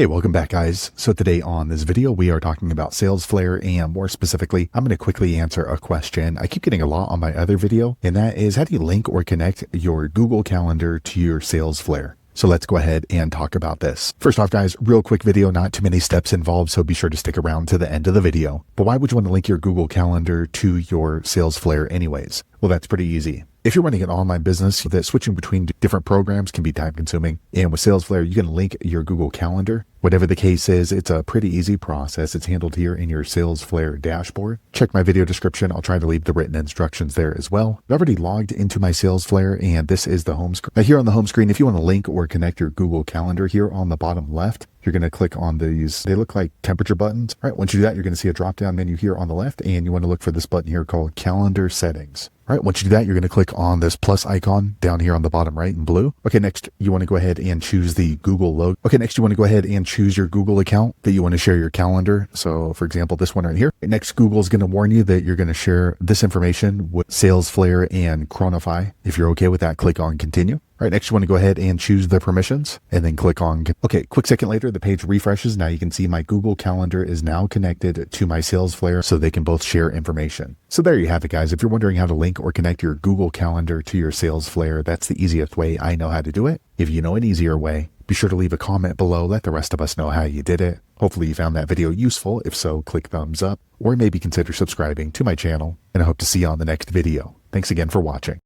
Hey, welcome back guys. So today on this video, we are talking about Salesflare, and more specifically, I'm going to quickly answer a question I keep getting a lot on my other video, and that is, how do you link or connect your Google Calendar to your Salesflare? So let's go ahead and talk about this. First off guys, real quick video, not too many steps involved, so be sure to stick around to the end of the video. But why would you want to link your Google Calendar to your Salesflare anyways? Well, that's pretty easy. If you're running an online business, that switching between different programs can be time consuming. And with Salesflare, you can link your Google Calendar. Whatever the case is, it's a pretty easy process. It's handled here in your Salesflare dashboard. Check my video description. I'll try to leave the written instructions there as well. I've already logged into my Salesflare, and this is the home screen. Now here on the home screen, if you want to link or connect your Google Calendar, here on the bottom left, you're going to click on these. They look like temperature buttons. All right, once you do that, you're going to see a drop-down menu here on the left, and you want to look for this button here called Calendar Settings. All right, once you do that, you're going to click on this plus icon down here on the bottom right in blue. Okay, next, you want to go ahead and choose the Google logo. Okay, next, you want to go ahead and choose your Google account that you want to share your calendar. So, for example, this one right here. Next, Google is going to warn you that you're going to share this information with Salesflare and Chronify. If you're okay with that, click on Continue. All right, next you want to go ahead and choose the permissions and then click on, okay, quick second later, the page refreshes. Now you can see my Google Calendar is now connected to my Salesflare, so they can both share information. So there you have it, guys. If you're wondering how to link or connect your Google Calendar to your Salesflare, that's the easiest way I know how to do it. If you know an easier way, be sure to leave a comment below. Let the rest of us know how you did it. Hopefully you found that video useful. If so, click thumbs up or maybe consider subscribing to my channel, and I hope to see you on the next video. Thanks again for watching.